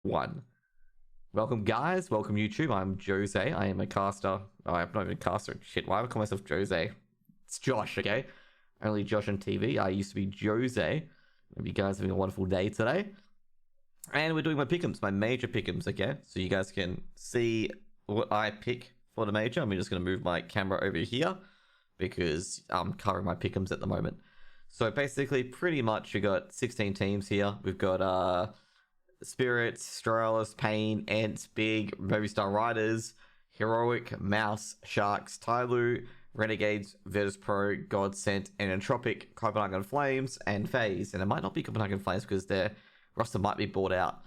One. Welcome, guys. Welcome, YouTube. I'm Jose. I am a caster. Oh, I'm not even a caster. Shit, why do I call myself Jose? It's Josh, okay? Only Josh on TV. I used to be Jose. Hope you guys are having a wonderful day today. And we're doing my Pickems, my major Pickems, okay? So you guys can see what I pick for the major. I'm just going to move my camera over here because I'm covering my Pickems at the moment. So basically, pretty much, you got 16 teams here. We've got Spirits, Stralis, Pain, Ents, Big, Movistar Riders, Heroic, Mouse, Sharks, Tyloo, Renegades, Virtus Pro, Godsent, and Entropic, Copenhagen Flames, and FaZe. And it might not be Copenhagen Flames because their roster might be bought out.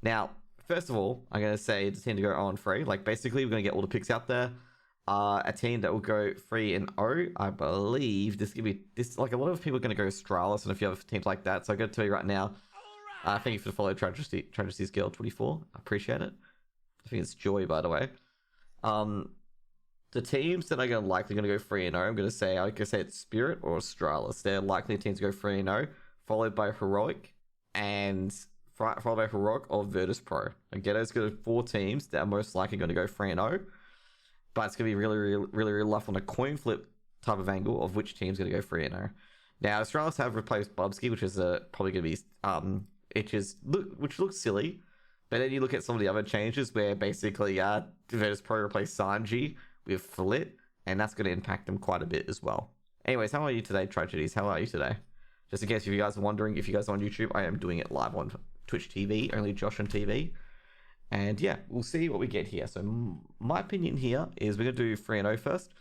Now, first of all, I'm going to say the team to go 0-3. Like, basically, we're going to get all the picks out there. A team that will go 3-0. I believe this could be this. Like, a lot of people are going to go Stralis and a few other teams like that. So I'm going to tell you right now. Thank you for the follow, Tragedies Girl 24. I appreciate it. I think it's Joy, by the way. The teams that are likely going to go 3-0, I'm going to say, I could say it's Spirit or Astralis. They're likely teams to go 3-0, followed by Heroic and followed by Heroic or Virtus Pro. Again, it's going to 4 teams that are most likely going to go 3-0, but it's going to be really rough on a coin flip type of angle of which team's going to go 3-0. Now, Astralis have replaced Bubsky, which is probably going to be which looks silly, but then you look at some of the other changes where basically Virtus Pro replaced Sanji with Flit, and that's going to impact them quite a bit as well. Anyways, how are you today, Tragedies? How are you today? Just in case if you guys are wondering, if you guys are on YouTube, I am doing it live on Twitch TV, only Josh on TV. And yeah, we'll see what we get here. So my opinion here is we're going to do 3-0 first.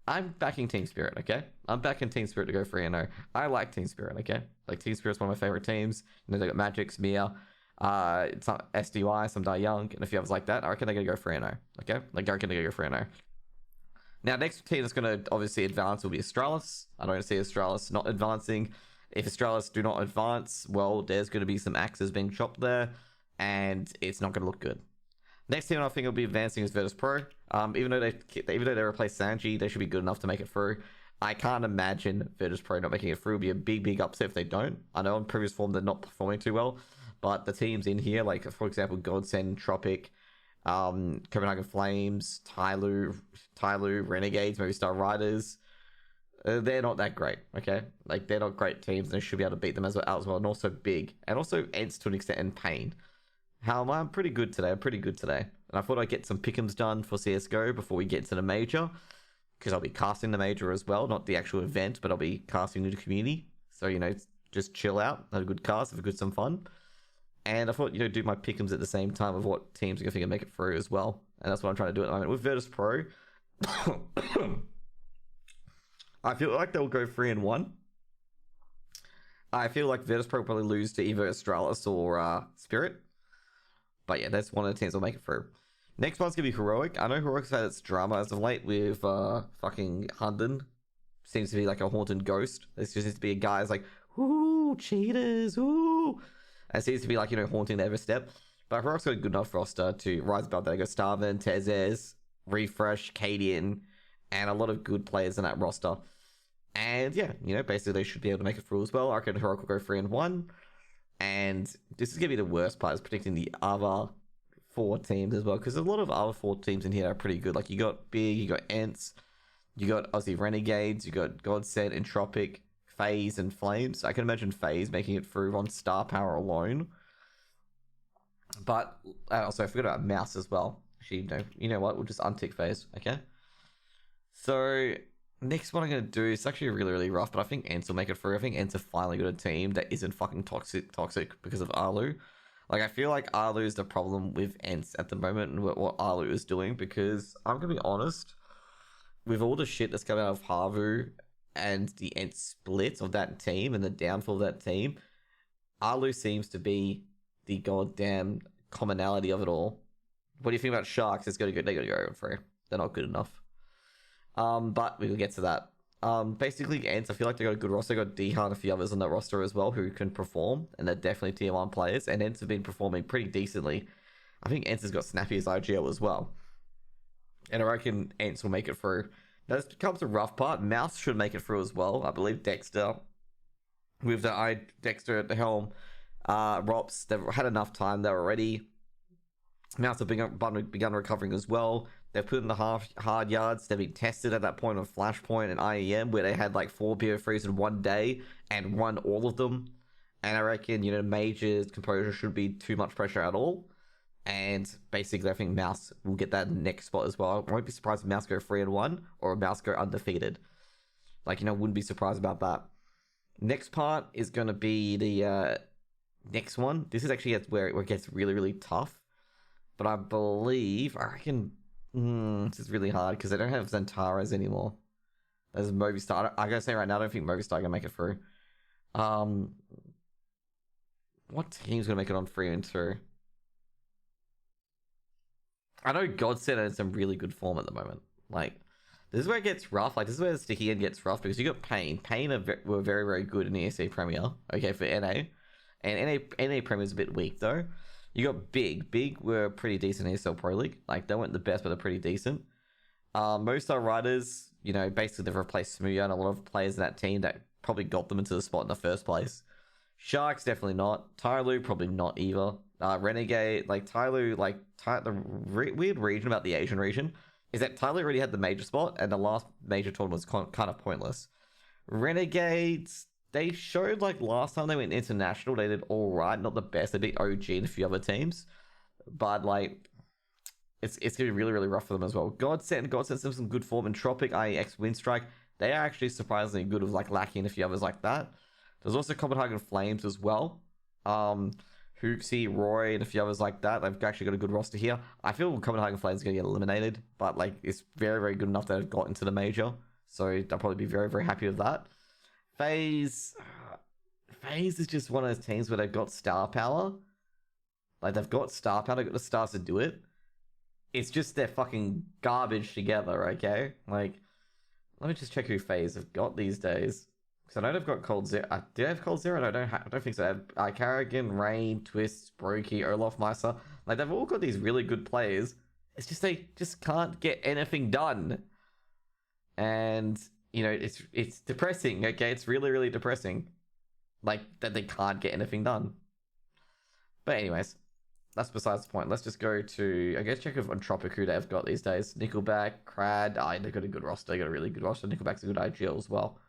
I'm backing Team Spirit, okay? I'm backing Team Spirit to go 3-0. I like Team Spirit, okay? Like, Team Spirit's one of my favorite teams. You know, they got Magic, Smear, some SDY, some Die Young, and a few others like that. I reckon they're going to go 3-0, okay? Like, I reckon they're going to go 3-0. Now, next team that's going to obviously advance will be Astralis. I don't see Astralis not advancing. If Astralis do not advance, well, there's going to be some axes being chopped there, and it's not going to look good. Next team I think will be advancing is Virtus Pro. Even though they replaced Sanji, they should be good enough to make it through. I can't imagine Virtus Pro not making it through. It'll be a big upset if they don't. I know in previous form they're not performing too well, but the teams in here, like for example, Godsend, Tropic, Copenhagen Flames, Tyloo, Renegades, Movistar Riders, they're not that great. Okay, like they're not great teams, and they should be able to beat them as well. And also Big, and also Ents to an extent, and Pain. How am I? I'm pretty good today. And I thought I'd get some Pickems done for CSGO before we get to the major, because I'll be casting the major as well, not the actual event, but I'll be casting the community. So, you know, just chill out, have a good cast, have a good some fun. And I thought, you know, do my Pickems at the same time of what teams are going to make it through as well. And that's what I'm trying to do at the moment. With Virtus Pro, I feel like they'll go 3-1. I feel like Virtus Pro will probably lose to either Astralis or Spirit. But yeah, that's one of the teams that'll make it through. Next one's gonna be Heroic. I know Heroic's had its drama as of late with fucking Hunden. Seems to be like a haunted ghost. There just seems to be a guy who's like, ooh, cheaters, ooh. And it seems to be like, you know, haunting every step. But Heroic's got a good enough roster to rise above that. They got Starvin, Tezes, Refresh, Cadian, and a lot of good players in that roster. And yeah, you know, basically they should be able to make it through as well. I reckon Heroic will go 3-1. And this is going to be the worst part, is predicting the other 4 teams as well, because a lot of other 4 teams in here are pretty good. Like, you got Big, you got Ents, you got Aussie Renegades, you got Godsend, Entropic, FaZe, and Flames. I can imagine FaZe making it through on star power alone. But also, I forgot about Mouse as well. Actually, you know what? We'll just untick FaZe, okay? So next one I'm going to do is actually really rough, but I think Ents will make it through. I think Ents have finally got a team that isn't fucking toxic because of Arlu. Like, I feel like Arlu is the problem with Ents at the moment and what Arlu is doing, because I'm going to be honest, with all the shit that's coming out of Havu and the Ents split of that team and the downfall of that team, Arlu seems to be the goddamn commonality of it all. What do you think about Sharks? They gotta go over 3. They're not good enough. But we will get to that. Basically, Ents, I feel like they got a good roster. They got Dihan and a few others on that roster as well who can perform, and they're definitely tier 1 players. And Ents have been performing pretty decently. I think Ents has got Snappy as IGL as well. And I reckon Ents will make it through. Now, this becomes a rough part. Mouse should make it through as well. I believe Dexter, with Dexter at the helm, Rops, they've had enough time. They're already Mouse have begun recovering as well. They've put in the hard yards. They've been tested at that point on Flashpoint and IEM, where they had like 4 BO3s in one day and won all of them. And I reckon, Major's composure shouldn't be too much pressure at all. And basically, I think Mouse will get that next spot as well. I won't be surprised if Mouse go 3-1 or Mouse go undefeated. Wouldn't be surprised about that. Next part is going to be the next one. This is actually where it gets really, really tough. But I reckon, this is really hard because they don't have Zentaras anymore. There's Movistar. I gotta say right now, I don't think Movistar gonna make it through. What team's gonna make it on 3 and 2? I know Godsend is in some really good form at the moment. This is where it gets rough. This is where Stichian gets rough because you got Pain. Pain were very, very good in the ESA Premier. Okay, for NA. And NA Premier is a bit weak though. You got Big. Big were pretty decent in ESL Pro League. They weren't the best, but they're pretty decent. Most are riders, basically they've replaced Smooya and a lot of players in that team that probably got them into the spot in the first place. Sharks, definitely not. Tyloo, probably not either. Renegade, Tyloo, the weird region about the Asian region is that Tyloo already had the major spot, and the last major tournament was kind of pointless. Renegades, they showed last time they went international, they did all right, not the best. They beat OG and a few other teams, but it's gonna be really, really rough for them as well. Godsend some good form. And Tropic, IEX, Windstrike, they are actually surprisingly good with Lackey and a few others like that. There's also Copenhagen Flames as well. Hooksy, Roy, and a few others like that. They've actually got a good roster here. I feel Copenhagen Flames are going to get eliminated, but it's very, very good enough that they've got into the major. So they'll probably be very, very happy with that. FaZe is just one of those teams where they've got star power. They've got star power, they've got the stars to do it. It's just they're fucking garbage together, okay? Let me just check who FaZe have got these days. Because I know they've got Cold Zero. Do they have Cold Zero? No, I don't think so. They have Carrigan, Rain, Twist, Brokey, Olaf Meister. They've all got these really good players. It's just they just can't get anything done. And, it's depressing, okay? It's really, really depressing. That they can't get anything done. But anyways, that's besides the point. Let's just go to, I guess, check if on Tropic who they've got these days. Nickelback, Crad. They've got a good roster. They got a really good roster. Nickelback's a good IGL as well.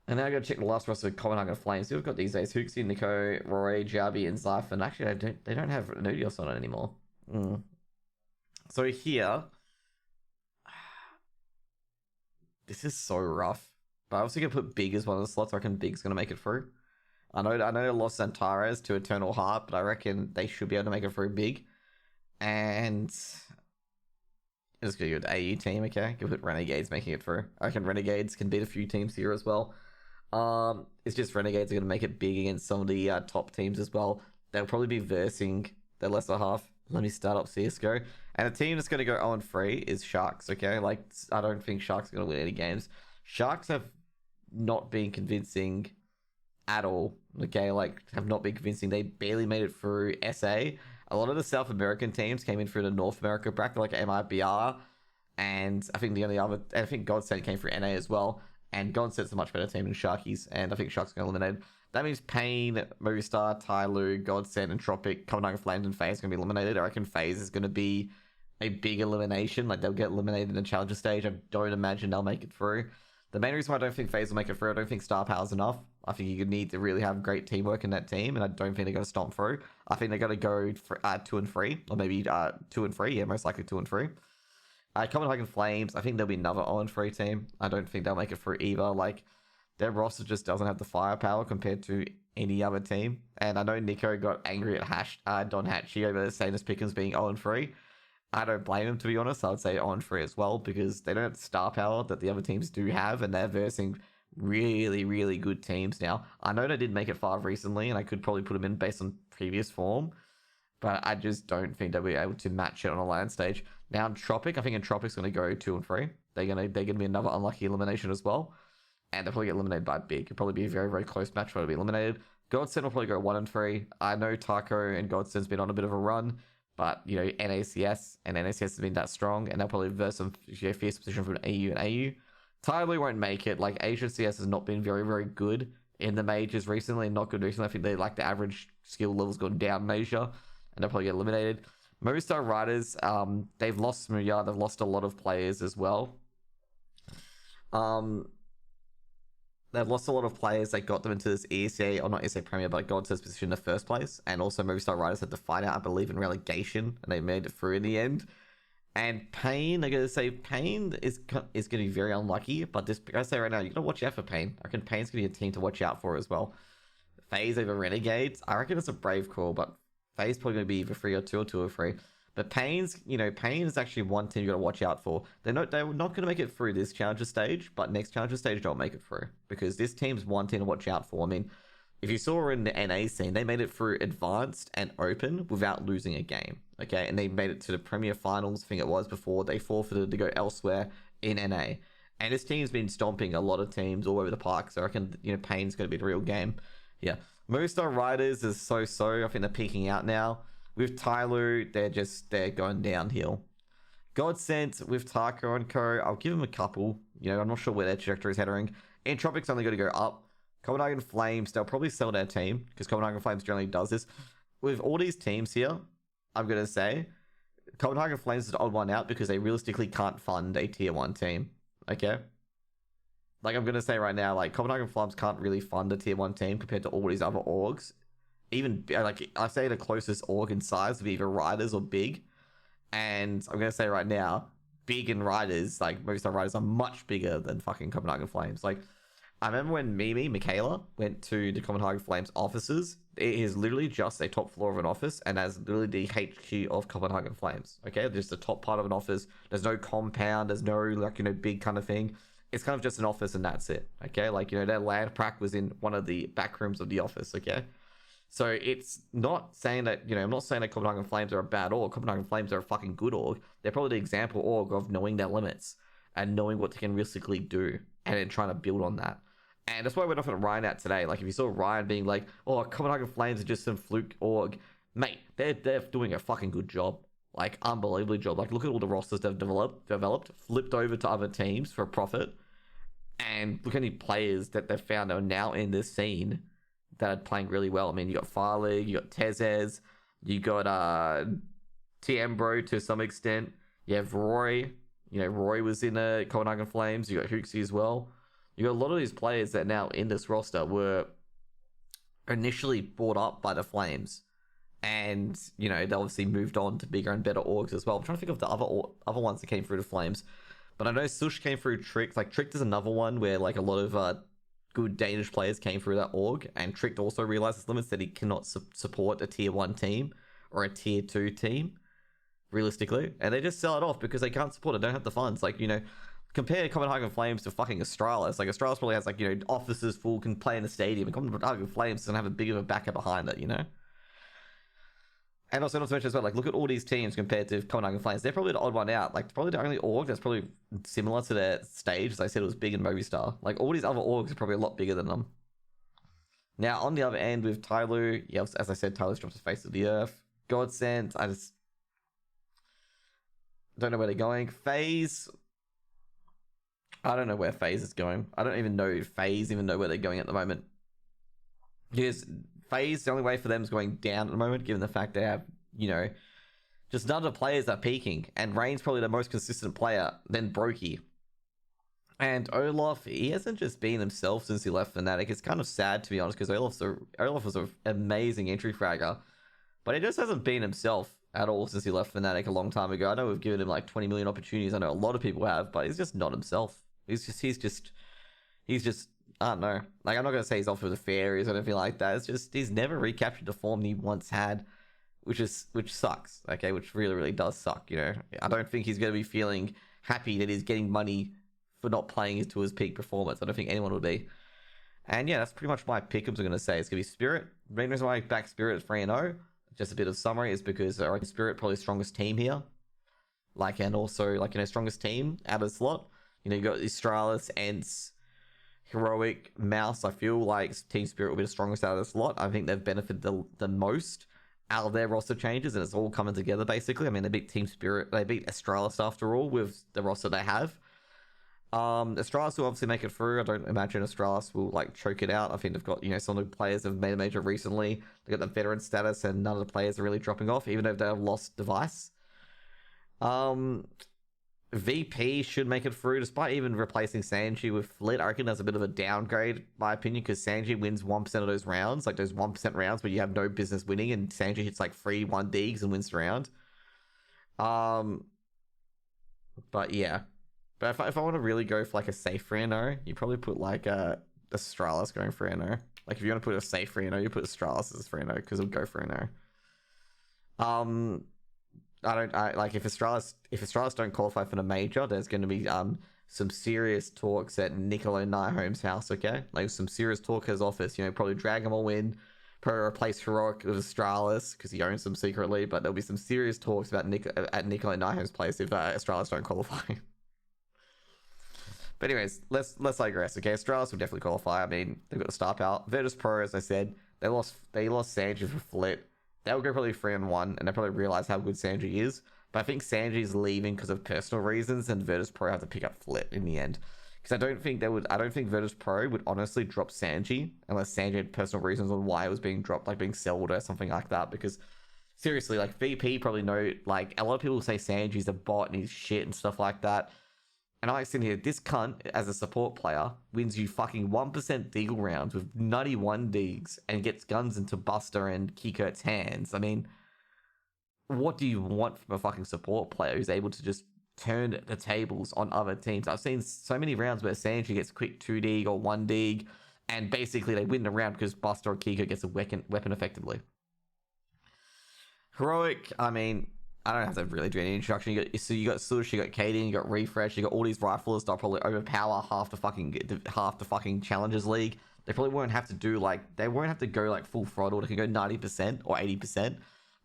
And now I gotta check the last roster of Copenhagen Flames. Who have got these days? Hooksy, Nico, Roy, Jabi, and Zyphon. Actually, they don't have Nudios on it anymore. So here, this is so rough. But I also gonna put Big as one of the slots. I reckon Big's gonna make it through. I know they lost Santares to Eternal Heart, but I reckon they should be able to make it through Big. And it's gonna go to AU team, okay? Give it Renegades making it through. I reckon Renegades can beat a few teams here as well. It's just Renegades are gonna make it big against some of the top teams as well. They'll probably be versing their lesser half. Let me start up CSGO. And a team that's gonna go 0-3 is Sharks, okay? I don't think Sharks are gonna win any games. Sharks have not been convincing at all, okay? Have not been convincing. They barely made it through SA. A lot of the South American teams came in through the North America bracket, like MIBR, and I think Godsend came through NA as well. And Godsend's a much better team than Sharkies, and I think Sharks are going to eliminate. That means Pain, Movistar, Tyloo, Godsend, and Tropic, Copenhagen Flames, and FaZe are going to be eliminated. I reckon FaZe is going to be a big elimination. They'll get eliminated in the challenger stage. I don't imagine they'll make it through. The main reason why I don't think FaZe will make it through, I don't think star power is enough. I think you need to really have great teamwork in that team, and I don't think they're going to stomp through. I think they're going to go for 2-3, or maybe 2-3. Yeah, most likely 2-3. Copenhagen Flames, I think there'll be another 0-3 team. I don't think they'll make it through either. Their roster just doesn't have the firepower compared to any other team. And I know Nico got angry at Don Hatchie over saying as Pickems being 0-3. I don't blame him, to be honest. I would say 0-3 as well, because they don't have the star power that the other teams do have, and they're versing really, really good teams now. I know they did make it far recently, and I could probably put them in based on previous form, but I just don't think they'll be able to match it on a land stage. Now in Tropic, I think Tropic's going to go 2-3. They're gonna be another unlucky elimination as well, and they'll probably get eliminated by Big. It'll probably be a very, very close match for them to be eliminated. Godsend will probably go 1-3. I know Taco and Godsend's been on a bit of a run, but NACS has been that strong, and they'll probably verse some fierce position from AU and AU. Tyloo won't make it. Asian CS has not been very, very good in the majors recently, not good recently. I think the average skill level's gone down in Asia. and they'll probably get eliminated. Movistar Riders, they've lost Muya, they've lost a lot of players as well. They've lost a lot of players that got them into this ESA, or not ESA Premier, but got into this position in the first place. And also Movistar Riders had to fight out, I believe, in relegation, and they made it through in the end. And Pain, I'm going to say Pain is going to be very unlucky, but this, I say right now, you got to watch out for Pain. I reckon Pain's going to be a team to watch out for as well. FaZe over Renegades, I reckon it's a brave call, but FaZe probably going to be either 3 or 2 or 2 or 3. But Pain is actually one team you got to watch out for. They're not going to make it through this challenger stage, but next challenger stage they'll make it through, because this team's one team to watch out for. I mean, if you saw in the NA scene, they made it through advanced and open without losing a game. Okay, and they made it to the Premier Finals, I think it was, before they forfeited to go elsewhere in NA. And this team's been stomping a lot of teams all over the park, so I reckon Pain's going to be the real game. Yeah, Movistar Riders is so. I think they're peaking out now. With Tyloo, they're going downhill. Godsent with Taco and Co. I'll give them a couple. I'm not sure where their trajectory is heading. Entropic's only going to go up. Copenhagen Flames, they'll probably sell their team, because Copenhagen Flames generally does this. With all these teams here, I'm going to say Copenhagen Flames is the odd one out, because they realistically can't fund a tier 1 team. Okay? Like, I'm going to say right now, like, Copenhagen Flames can't really fund a tier 1 team compared to all these other orgs. Even, like, I say the closest org in size would be either Riders or Big. And I'm going to say right now, Big and Riders, like, most of the Riders are much bigger than fucking Copenhagen Flames. Like, I remember when Michaela, went to the Copenhagen Flames offices. It is literally just a top floor of an office, and that's literally the HQ of Copenhagen Flames. Okay, just the top part of an office. There's no compound. There's no, like, big kind of thing. It's kind of just an office, and that's it. Okay, like, their land prac was in one of the back rooms of the office. Okay, so it's not saying that, I'm not saying that Copenhagen Flames are a bad org. Copenhagen Flames are a fucking good org. They're probably the example org of knowing their limits and knowing what they can realistically do, and then trying to build on that. And that's why I went off at Ryan out today. Like, if you saw Ryan being like, oh, Copenhagen Flames are just some fluke org. Mate, they're doing a fucking good job. Like, unbelievably job. Like, look at all the rosters they've developed, flipped over to other teams for a profit. And look at any players that they've found that are now in this scene that are playing really well. I mean, you got Farlig, you got Tezes, you got TM Bro to some extent. You have Roy. Roy was in Copenhagen Flames. You got Hooksy as well. You got a lot of these players that now in this roster were initially brought up by the Flames, and they obviously moved on to bigger and better orgs as well. I'm trying to think of the other ones that came through the Flames, but I know Sush came through Tricked. Like, Tricked is another one where, like, a lot of good Danish players came through that org, and Tricked also realized his limits, that he cannot support a tier 1 team or a tier 2 team realistically, and they just sell it off because they can't support it, don't have the funds. Like, compare Copenhagen Flames to fucking Astralis. Like, Astralis probably has, like, offices full, can play in the stadium, and Copenhagen Flames doesn't have a big of a backer behind it, And also, not to mention as well, like, look at all these teams compared to Copenhagen Flames. They're probably the odd one out. Like, probably the only org that's probably similar to their stage, as I said, it was Big and Movistar. Like, all these other orgs are probably a lot bigger than them. Now, on the other end, with Tyloo, yeah, as I said, Tyloo's dropped the face of the earth. Godsent, I just don't know where they're going. FaZe, I don't know where FaZe is going. I don't even know if FaZe even know where they're going at the moment. Because FaZe, the only way for them is going down at the moment, given the fact they have, just none of the players are peaking. And Rain's probably the most consistent player, then Brokey. And Olaf, he hasn't just been himself since he left Fnatic. It's kind of sad, to be honest, because Olaf was an amazing entry fragger. But he just hasn't been himself at all since he left Fnatic a long time ago. I know we've given him like 20 million opportunities. I know a lot of people have, but he's just not himself. He's just, I don't know. Like, I'm not going to say he's off with the fairies or anything like that. It's just, he's never recaptured the form he once had, which sucks, okay? Which really, really does suck, I don't think he's going to be feeling happy that he's getting money for not playing to his peak performance. I don't think anyone would be. And yeah, that's pretty much my Pickems are going to say. It's going to be Spirit. The main reason why I back Spirit is 3-0. Just a bit of summary is because I reckon Spirit probably the strongest team here. Like, and also, like, strongest team out of the slot. You got Astralis, Ents, Heroic, Mouse. I feel like Team Spirit will be the strongest out of the slot. I think they've benefited the most out of their roster changes, and it's all coming together, basically. I mean, they beat Team Spirit. They beat Astralis, after all, with the roster they have. Astralis will obviously make it through. I don't imagine Astralis will like choke it out. I think they've got, some of the players have made a major recently. They got the veteran status, and none of the players are really dropping off, even though they've lost device. VP should make it through, despite even replacing Sanji with Flit. I reckon that's a bit of a downgrade, in my opinion, because Sanji wins 1% of those rounds, like those 1% rounds where you have no business winning, and Sanji hits like 3 1-digs and wins the round. But yeah. But if I want to really go for like a safe 3-0, you probably put like Astralis going 3-0. Like if you want to put a safe 3-0, you put Astralis as 3-0 because it'll go 3-0. I like if Astralis don't qualify for the major, there's going to be some serious talks at Niccolo Nyholm's house. Okay, like some serious talk at his office. Probably drag them all in, probably replace Heroic with Astralis because he owns them secretly. But there'll be some serious talks about at Niccolo Nyholm's place if Astralis don't qualify. But anyways, let's digress. Okay, Astralis will definitely qualify. I mean, they've got the star power. Virtus Pro, as I said, they lost Sanji for Flit. They'll go probably 3-1, and they'll probably realize how good Sanji is. But I think Sanji's leaving because of personal reasons, and Virtus Pro have to pick up Flit in the end. Because I don't think Virtus Pro would honestly drop Sanji unless Sanji had personal reasons on why it was being dropped, like being sold or something like that. Because seriously, like VP probably know, like a lot of people say Sanji's a bot and he's shit and stuff like that. And I like sitting here, this cunt, as a support player, wins you fucking 1% Deagle rounds with 91 digs and gets guns into Buster and Kikurt's hands. I mean, what do you want from a fucking support player who's able to just turn the tables on other teams? I've seen so many rounds where Sanji gets quick 2-dig or 1-dig, and basically they win the round because Buster or Kikurt gets a weapon effectively. Heroic, I mean, I don't have to really do any introduction. You got Sush, you got Kaden, you got Refresh, you got all these riflers that'll probably overpower half the fucking Challengers League. They probably won't have to go like full throttle. They can go 90% or 80%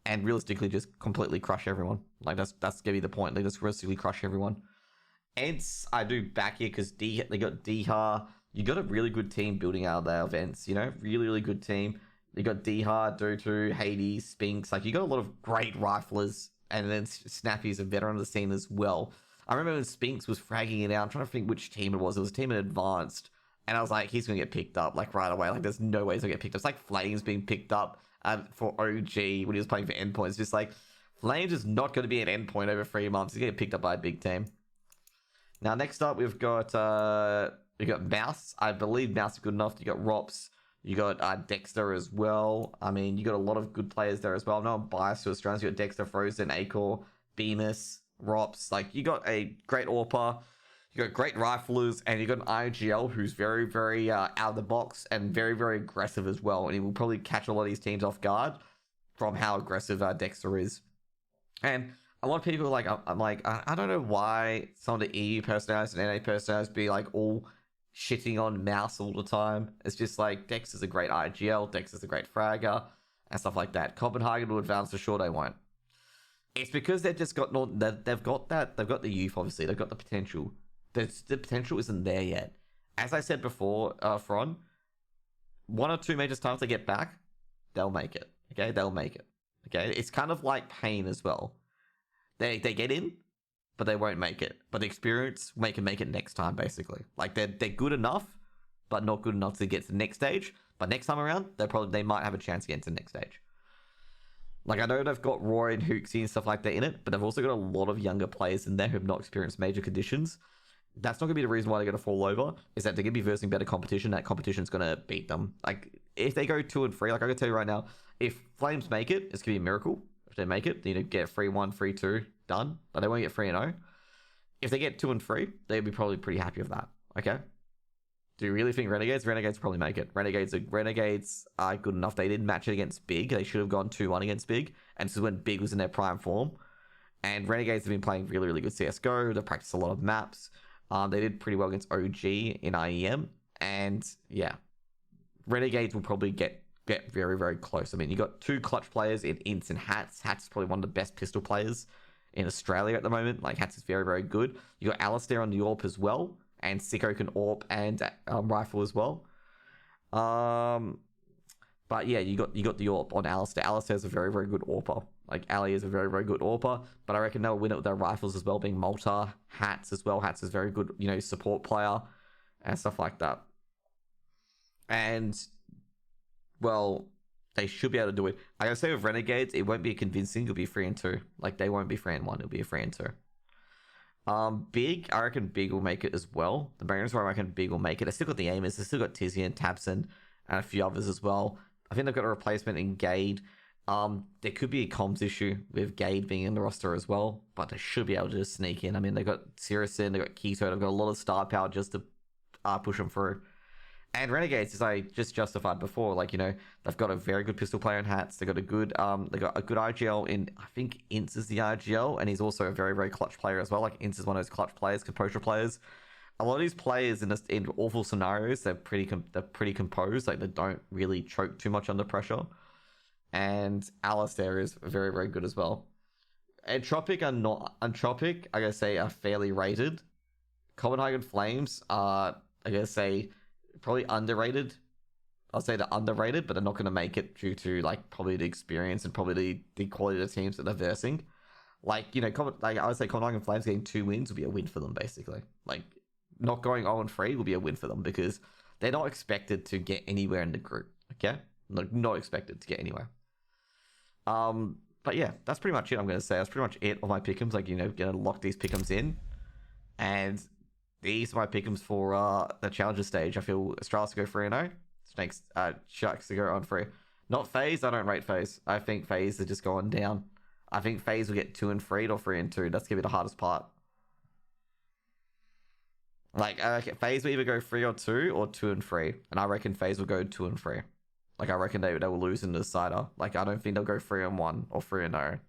and realistically just completely crush everyone. Like that's gonna be the point. They just realistically crush everyone. Ents, I do back here because they got Dihar. You got a really good team building out of their events. Really really good team. You got Dihar, Dotu, Hades, Spinks. Like you got a lot of great riflers. And then Snappy is a veteran of the scene as well. I remember when Spinks was fragging it out. I'm trying to think which team it was. It was a team in Advanced. And I was like, he's going to get picked up like right away. Like there's no way he's going to get picked up. It's like Flames being picked up for OG when he was playing for Endpoint. It's just like, Flames is not going to be an Endpoint over 3 months. He's going to get picked up by a big team. Now, next up, we've got Mouse. I believe Mouse is good enough. You got Rops. You got Dexter as well. I mean, you got a lot of good players there as well. I'm not biased to Australians. You got Dexter, Frozen, Acor, Bemis, Rops. Like, you got a great AWPer. You got great riflers. And you got an IGL who's very, very out of the box and very, very aggressive as well. And he will probably catch a lot of these teams off guard from how aggressive Dexter is. And a lot of people are like, I don't know why some of the EU personalities and NA personalities be like all shitting on Mouse all the time. It's just like Dex is a great IGL, Dex is a great fragger, and stuff like that. Copenhagen will advance for sure, they won't. It's because they've just got they've got the youth, obviously, they've got the potential. The potential isn't there yet. As I said before, Fron, 1 or 2 major times they get back, they'll make it. Okay, they'll make it. Okay, it's kind of like Pain as well. They get in, but they won't make it. But the experience make it next time, basically. Like they're good enough, but not good enough to get to the next stage. But next time around, they might have a chance to get into the next stage. Like I know they've got Roy and Hooksy and stuff like that in it, but they've also got a lot of younger players in there who have not experienced major conditions. That's not gonna be the reason why they're gonna fall over. Is that they're gonna be versing better competition. That competition's gonna beat them. Like if they go 2 and 3, like I can tell you right now, if Flames make it, it's gonna be a miracle. If they make it, they get 3-1, 3-2 done, but they won't get 3-0. If they get 2 and 3, they'll be probably pretty happy with that. Okay. Do you really think Renegades probably make it? Renegades are good enough. They didn't match it against Big. They should have gone 2-1 against Big, and this is when Big was in their prime form. And Renegades have been playing really, really good CSGO. They practiced a lot of maps. They did pretty well against OG in IEM, and yeah, Renegades will probably get very, very close. I mean, you got 2 clutch players in Ints and Hats. Hats is probably one of the best pistol players in Australia at the moment. Like Hats is very, very good. You got Alistair on the AWP as well, and Sicko can AWP and rifle as well. But yeah, you got the AWP on Alistair. Alistair's a very, very good AWPer. Like Ali is a very, very good AWPer, but I reckon they'll win it with their rifles as well, being Malta, Hats as well. Hats is very good, support player and stuff like that. And well, they should be able to do it. I gotta say with Renegades, it won't be convincing. It'll be 3-2. Like they won't be 3-1. It'll be a 3-2. Big, I reckon Big will make it as well. The main reason why I reckon Big will make it, they still got the aimers, they still got Tizzy and Tabson and a few others as well. I think they've got a replacement in Gade. There could be a comms issue with Gade being in the roster as well, but they should be able to just sneak in. I mean, they got Sirison, they got Keto, they've got a lot of star power just to push them through. And Renegades, as I just justified before, they've got a very good pistol player in Hats. They got a good IGL in, I think Ince is the IGL, and he's also a very, very clutch player as well. Like Ince is one of those clutch players, composure players. A lot of these players in awful scenarios, they're pretty composed. Like they don't really choke too much under pressure. And Alistair is very, very good as well. Entropic, I gotta say, are fairly rated. Copenhagen Flames are, I gotta say, probably underrated. I'll say they're underrated, but they're not going to make it due to probably the experience and probably the quality of the teams that they're versing. I would say Copenhagen Flames getting 2 wins would be a win for them, basically. Not going 0-3 will be a win for them because they're not expected to get anywhere in the group. Okay, not expected to get anywhere. But yeah, that's pretty much it. I'm going to say that's pretty much it on my Pickems. Going to lock these Pickems in, and these are my Pickems for the Challenger stage. I feel Australis to go 3-0. Snakes, Sharks to go on 3. Not FaZe. I don't rate FaZe. I think FaZe are just going down. I think FaZe will get 2-3 or 3-2. That's gonna be the hardest part. FaZe will either go 3-2 or 2-3, and I reckon FaZe will go 2-3. I reckon they will lose in the decider. I don't think they'll go 3-1 or 3-0.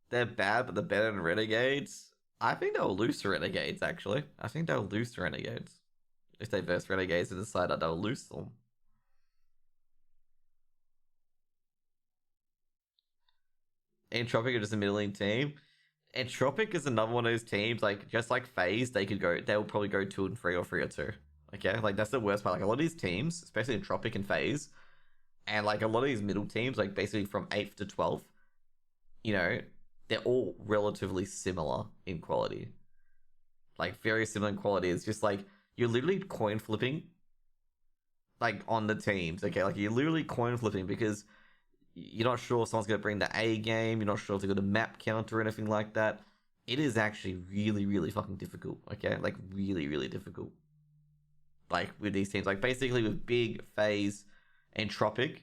They're bad, but they're better than Renegades. I think they'll lose to Renegades, actually. I think they'll lose to Renegades. If they verse Renegades and decide that they'll lose them. Entropic are just a middling team. Entropic is another one of those teams, just like FaZe, they'll probably go 2-3 or 3-2. Okay? That's the worst part. A lot of these teams, especially Entropic and FaZe, and a lot of these middle teams, basically from 8th to 12th, they're all relatively similar in quality. Very similar in quality. It's just you're literally coin flipping on the teams, okay? You're literally coin flipping because you're not sure if someone's going to bring the A game, you're not sure if they're going to map counter or anything like that. It is actually really, really fucking difficult, okay? Really, really difficult. With these teams. Basically with Big, FaZe, Entropic,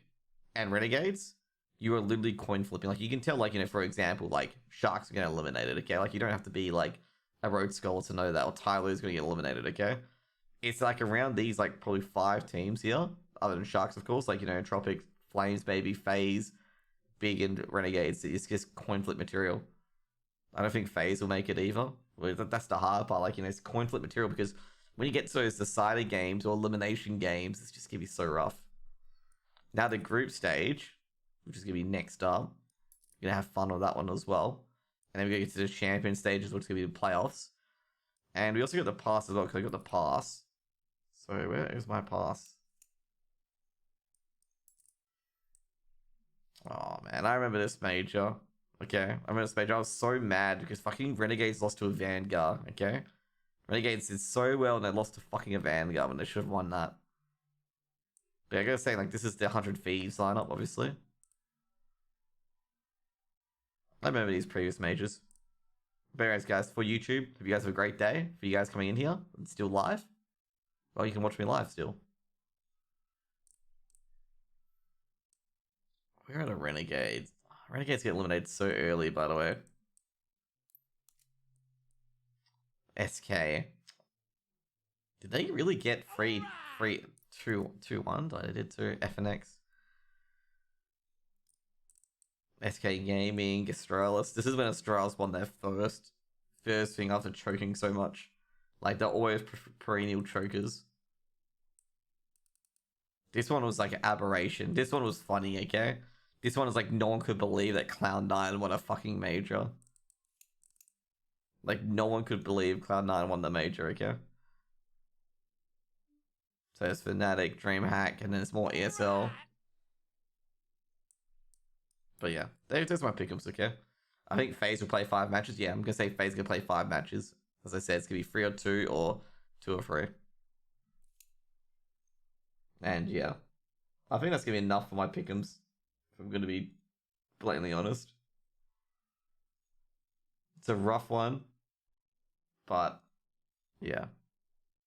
and Renegades, you are literally coin flipping. You can tell, for example, Sharks are getting eliminated, okay? You don't have to be, a Road Scholar to know that, or Tyler's going to get eliminated, okay? It's, around these, probably 5 teams here, other than Sharks, of course, Entropic, Flames, maybe, FaZe, Big, and Renegades. It's just coin flip material. I don't think FaZe will make it either. That's the hard part, it's coin flip material, because when you get to those decider games or elimination games, it's just going to be so rough. Now, the group stage, which is going to be next up. You're going to have fun with that one as well. And then we're going to get to the champion stages, which is going to be the playoffs. And we also got the pass as well, because I got the pass. So where is my pass? Oh, man. I remember this major. Okay. I remember this major. I was so mad because fucking Renegades lost to a Vanguard. Okay. Renegades did so well and they lost to fucking a Vanguard when they should have won that. But I gotta say, this is the 100 Thieves lineup, obviously. I remember these previous majors. But anyways, guys, for YouTube, hope you guys have a great day. For you guys coming in here and still live, well, you can watch me live still. Where are the Renegades? Renegades get eliminated so early, by the way. SK. Did they really get 2-1? I did to FNX. SK Gaming, Astralis. This is when Astralis won their first thing after choking so much. They're always perennial chokers. This one was an aberration. This one was funny, okay? This one is no one could believe that Cloud9 won a fucking major. No one could believe Cloud9 won the major, okay? So it's Fnatic, DreamHack, and then it's more ESL. But yeah, there's my pickups, okay? I think FaZe will play 5 matches. Yeah, I'm gonna say FaZe gonna play 5 matches. As I said, it's gonna be 3 or 2 or 2 or 3. And yeah, I think that's gonna be enough for my pickums. If I'm gonna be blatantly honest, it's a rough one, but yeah.